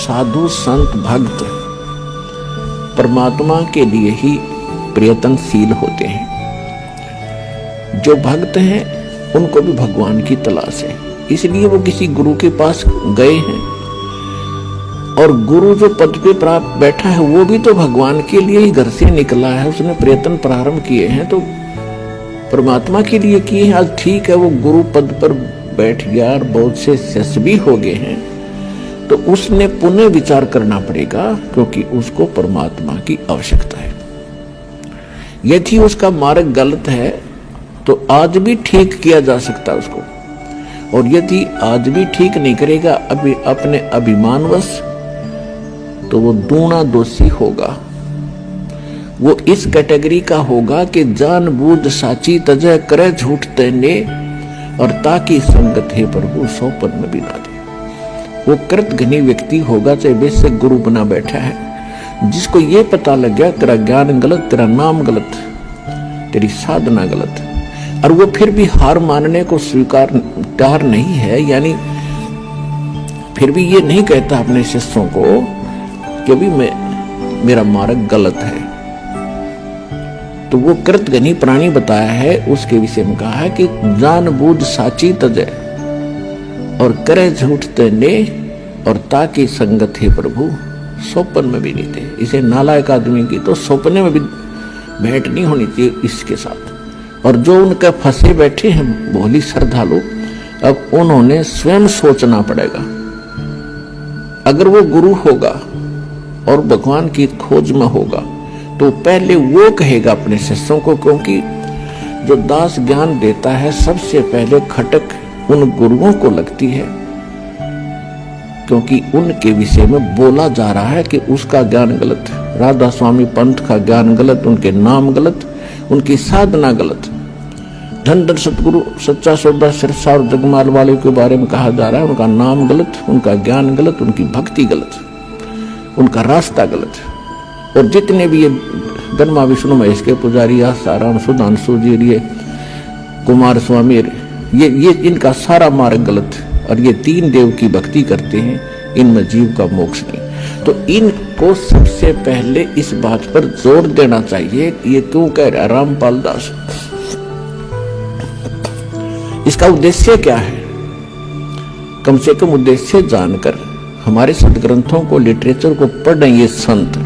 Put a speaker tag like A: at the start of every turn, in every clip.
A: साधु संत भक्त परमात्मा के लिए ही प्रयत्नशील होते हैं। जो भक्त हैं उनको भी भगवान की तलाश है, इसलिए वो किसी गुरु के पास गए हैं। और गुरु जो पद पे प्राप्त बैठा है वो भी तो भगवान के लिए ही घर से निकला है, उसने प्रयत्न प्रारंभ किए हैं तो परमात्मा के लिए किए हैं। आज ठीक है वो गुरु पद पर बैठ गया और बहुत से शिष्य भी हो गए हैं, तो उसने पुनः विचार करना पड़ेगा, क्योंकि उसको परमात्मा की आवश्यकता है। यदि उसका मार्ग गलत है तो आज भी ठीक किया जा सकता है उसको, और यदि आज भी ठीक नहीं करेगा अभी अपने अभिमानवश, तो वो दूना दोषी होगा। वो इस कैटेगरी का होगा कि जानबूझ साची तजय करे झूठ तेने, और ताकि संगत है प्रभु सौपन में भी ना दे। वो कृतघ्नी व्यक्ति होगा, चाहे वैसे गुरु बना बैठा है, जिसको ये पता लग गया तेरा ज्ञान गलत, तेरा नाम गलत, तेरी साधना गलत, और वो फिर भी हार मानने को स्वीकार तैयार नहीं है, यानी फिर भी ये नहीं कहता अपने शिष्यों को कि अभी मेरा मार्ग गलत है, तो वो कृतघ्नी प्राणी बताया है। उसके विषय में कहा है कि जानबूझ साची तजय और करे झूठ तेने, और ताकि संगत है प्रभु सौपन में भी नहीं थे। इसे नालायक आदमी की तो सौपने में भी भेंट नहीं होनी चाहिए इसके साथ। और जो उनके फंसे बैठे हैं भोली श्रद्धालु, अब उन्होंने स्वयं सोचना पड़ेगा। अगर वो गुरु होगा और भगवान की खोज में होगा तो पहले वो कहेगा अपने शिष्यों को, क्योंकि जो दास ज्ञान देता है सबसे पहले खटक उन गुरुओं को लगती है, क्योंकि उनके विषय में बोला जा रहा है कि उसका ज्ञान गलत, राधा स्वामी पंथ का ज्ञान गलत, उनके नाम गलत, उनकी साधना गलत। धन धन सतगुरु सच्चा सौदा सिरसा और जगमाल वाले के बारे में कहा जा रहा है, उनका नाम गलत, उनका ज्ञान गलत, उनकी भक्ति गलत, उनका रास्ता गलत। और जितने भी ये ब्रह्मा विष्णु महेश के पुजारी, आसाराम सुधांशु जी, ये कुमार स्वामी, ये इनका सारा मार्ग गलत, और ये तीन देव की भक्ति करते हैं, इनमें जीव का मोक्ष नहीं। तो इनको सबसे पहले इस बात पर जोर देना चाहिए। ये क्यों कह रहा रामपाल दास, इसका उद्देश्य क्या है? कम से कम उद्देश्य जानकर हमारे सदग्रंथों को, लिटरेचर को पढ़ रहे ये संत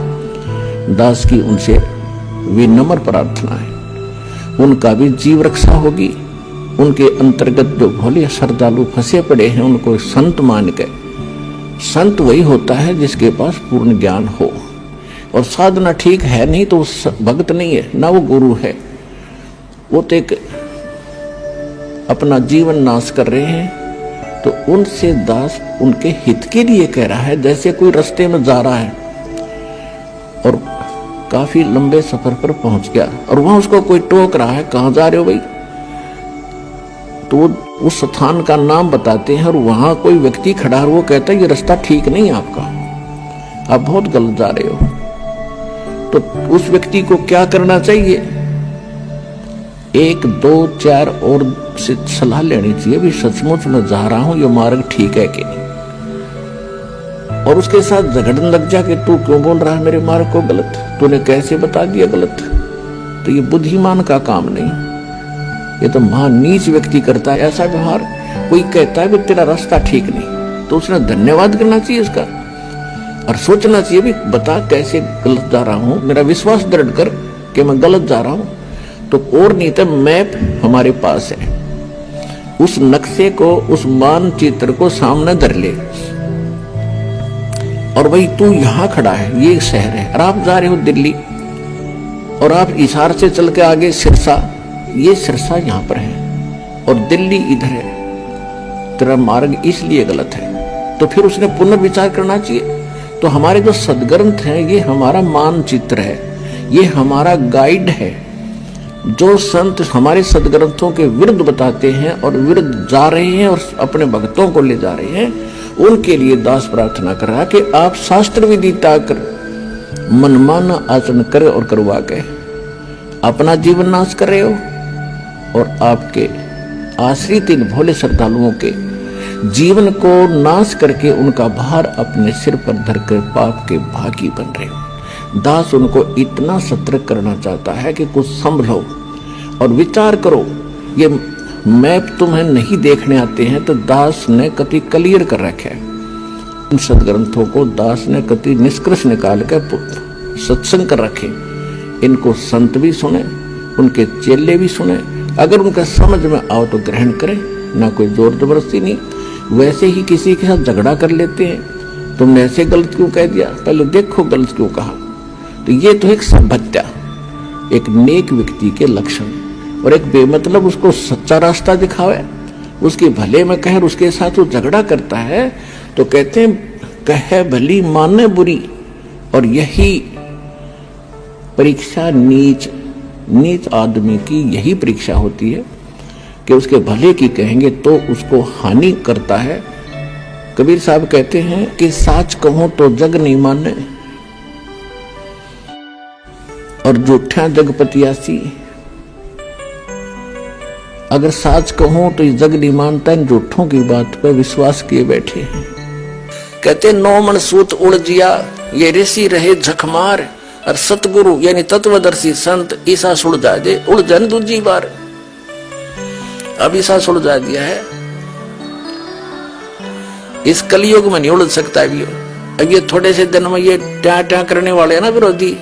A: दास की उनसे विनम्र प्रार्थना है, उनका भी जीव रक्षा होगी। उनके अंतर्गत जो भोले श्रद्धालु फंसे पड़े हैं उनको संत मान के, संत वही होता है जिसके पास पूर्ण ज्ञान हो, और साधना ठीक है नहीं तो भक्त नहीं है, ना वो गुरु है। वो तो एक अपना जीवन नाश कर रहे हैं। तो उनसे दास उनके हित के लिए कह रहा है। जैसे कोई रास्ते में जा रहा है और काफी लंबे सफर पर पहुंच गया और वहां उसको कोई टोक रहा है, कहां जा रहे हो भाई, तो उस स्थान का नाम बताते हैं और वहां कोई व्यक्ति खड़ा है, वो कहता है ये रास्ता ठीक नहीं है आपका, आप बहुत गलत जा रहे हो। तो उस व्यक्ति को क्या करना चाहिए? 1, 2, 4 और से सलाह लेनी चाहिए, भी सचमुच मैं जा रहा हूं, ये मार्ग ठीक है कि नहीं। और उसके साथ झगड़ने लग जा कि तू क्यों बोल रहा है मेरे मार्ग को गलत, तूने कैसे बता दिया गलत। तो ये बुद्धिमान का काम नहीं, ये तो महान नीच व्यक्ति करता है ऐसा व्यवहार। कोई कहता है कि तेरा रास्ता ठीक नहीं, तो उसने धन्यवाद करना चाहिए उसका और सोचना चाहिए भी बता कैसे गलत जा रहा हूं, मेरा विश्वास दृढ़ कर कि मैं गलत जा रहा हूं। तो और नहीं तो मैप हमारे पास है, उस नक्शे को, उस मानचित्र को सामने धर ले और भाई तू यहां खड़ा है, ये शहर है और आप जा रहे हो दिल्ली, और आप इशार से चल के आगे सिरसा, ये सिरसा यहां पर है और दिल्ली इधर है, तेरा मार्ग इसलिए गलत है। तो फिर उसने पुनर्विचार करना चाहिए। तो हमारे जो सदग्रंथ हैं ये हमारा मानचित्र है, ये हमारा गाइड है। जो संत हमारे सदग्रंथों के विरुद्ध बताते हैं और विरुद्ध जा रहे हैं और अपने भक्तों को ले जा रहे हैं, उनके लिए दास प्रार्थना कर रहा कि आप शास्त्र विधि कर मनमाना आचरण करे और करवा के अपना जीवन नाश कर रहे हो और आपके आश्रित इन भोले श्रद्धालुओं के जीवन को नाश करके उनका भार अपने सिर पर धरकर पाप के भागी बन रहे हो। दास उनको इतना सतर्क करना चाहता है कि कुछ संभलो और विचार करो। ये मैप तुम्हें नहीं देखने आते हैं तो दास ने कति क्लियर कर रखा है। इन सदग्रंथों को दास ने कति निष्कर्ष निकाल कर सत्संग कर रखे। इनको संत भी सुने, उनके चेले भी सुने, अगर उनका समझ में आओ तो ग्रहण करें, ना कोई जोर जबरदस्ती नहीं। वैसे ही किसी के साथ झगड़ा कर लेते हैं, तुमने ऐसे गलत क्यों कह दिया, पहले देखो गलत क्यों कहा। तो ये तो एक सभ्यता, एक नेक व्यक्ति के लक्षण। और एक बेमतलब उसको सच्चा रास्ता दिखावे, उसके भले में कहे, उसके साथ वो झगड़ा करता है तो कहते हैं कहे भली माने बुरी। और यही परीक्षा नीच आदमी की यही परीक्षा होती है कि उसके भले की कहेंगे तो उसको हानि करता है। कबीर साहब कहते हैं कि साच कहूं तो जग नहीं माने और झूठा जग पतियासी। अगर साच कहूं तो जग नहीं मानता, इन झूठों की बात पर विश्वास किए बैठे हैं। कहते 9 मन सूत उड़ जिया, ये ऋषि रहे झकमार, और सतगुरु यानी तत्वदर्शी संत ईसा सुलझा दे, उड़ जन दूजी बार। अब ईसा सुलझा दिया है, इस कलयुग में नहीं उड़ सकता भी। अब ये थोड़े से दिन में ये ट्या ट्या करने वाले हैं ना विरोधी,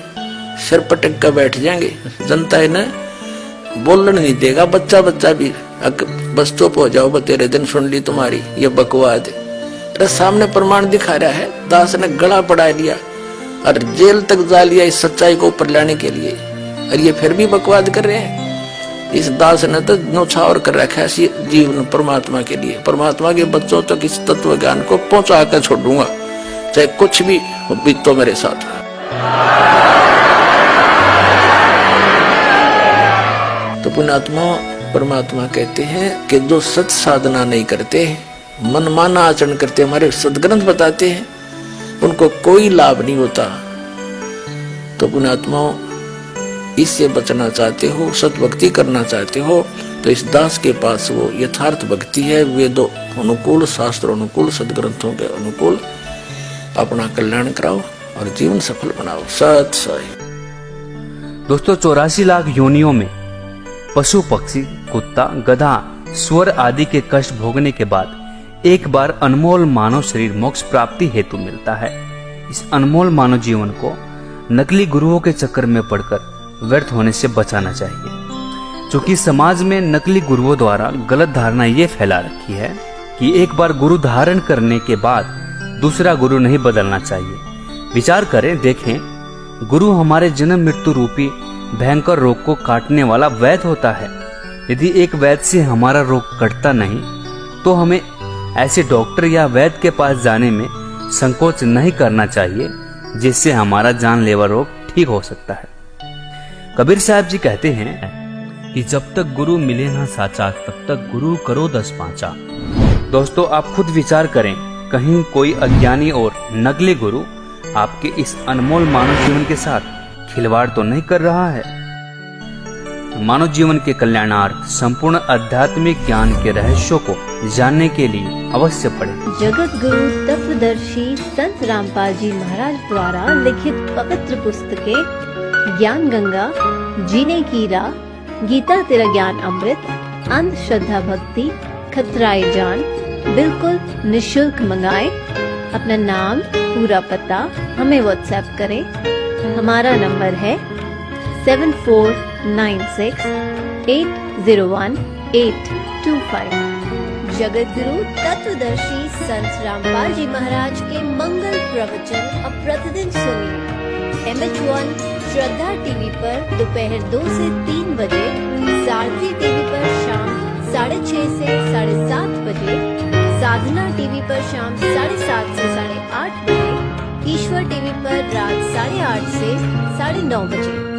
A: सिर पटक कर बैठ जाएंगे। जनता है ना, बोलने नहीं देगा। बच्चा भी बस चुप हो जाओ, तेरे दिन सुन ली तुम्हारी ये बकवाद। अरे सामने प्रमाण दिखा रहा है, दास ने गला पड़ा लिया और जेल तक जा लिया इस सच्चाई को ऊपर लाने के लिए, और ये फिर भी बकवाद कर रहे हैं। इस दास ने तो न्यौछावर कर रखा है जीवन परमात्मा के लिए। परमात्मा के बच्चों तक इस तत्व ज्ञान को पहुंचा कर छोड़ूंगा, चाहे कुछ भी बीतो मेरे साथ। तो पुण्यात्मा परमात्मा कहते हैं कि जो सत साधना नहीं करते, मनमाना आचरण करते, हमारे सदग्रंथ बताते हैं, उनको कोई लाभ नहीं होता। तो पुण्यात्माओं, इससे बचना चाहते हो, सत भक्ति करना चाहते हो, तो इस दास के पास वो यथार्थ भक्ति है। वेदों अनुकूल, शास्त्र अनुकूल, सदग्रंथों के अनुकूल अपना कल्याण कराओ और जीवन सफल बनाओ। सत साई।
B: दोस्तों, 84 लाख योनियों में पशु पक्षी, कुत्ता, गधा, स्वर आदि के कष्ट भोगने के बाद एक बार अनमोल मानव शरीर मोक्ष प्राप्ति हेतु मिलता है। इस अनमोल मानव जीवन को नकली गुरुओं के चक्कर में पड़कर व्यर्थ होने से बचाना चाहिए। क्योंकि समाज में नकली गुरुओं द्वारा गलत धारणा ये फैला रखी है कि एक बार गुरु धारण करने के बाद दूसरा गुरु नहीं बदलना चाहिए। विचार करें, देखें, गुरु हमारे जन्म मृत्यु रूपी भयंकर रोग को काटने वाला वैद्य होता है। यदि एक वैद्य से हमारा रोग कटता नहीं तो हमें ऐसे डॉक्टर या वैद्य के पास जाने में संकोच नहीं करना चाहिए, जिससे हमारा जानलेवा रोग ठीक हो सकता है। कबीर साहब जी कहते हैं कि जब तक गुरु मिले ना साचा, तब तक गुरु करो 10 पांचा। दोस्तों, आप खुद विचार करें, कहीं कोई अज्ञानी और नकली गुरु आपके इस अनमोल मानव जीवन के साथ खिलवाड़ तो नहीं कर रहा है। मानव जीवन के कल्याणार्थ संपूर्ण आध्यात्मिक ज्ञान के रहस्यों को जानने के लिए अवश्य पढ़ें।
C: जगत गुरु तत्वदर्शी संत रामपाल जी महाराज द्वारा लिखित पवित्र पुस्तकें ज्ञान गंगा, जीने की राह, गीता तेरा ज्ञान अमृत, अंधश्रद्धा भक्ति, खतराए जान बिल्कुल निशुल्क मंगाएं। अपना नाम, पूरा पता हमें व्हाट्सएप करें। हमारा नंबर है 7496 801 825। जगत गुरु तत्वदर्शी संत रामपाल जी महाराज के मंगल प्रवचन अब प्रतिदिन सुनिए। MH1 श्रद्धा टीवी पर दोपहर 2 से 3 बजे, सारथी टीवी पर शाम 6:30 से 7:30 बजे, साधना टीवी पर शाम 7:30 से 8:30 बजे, ईश्वर टीवी पर रात 8:30 से 9:30 बजे।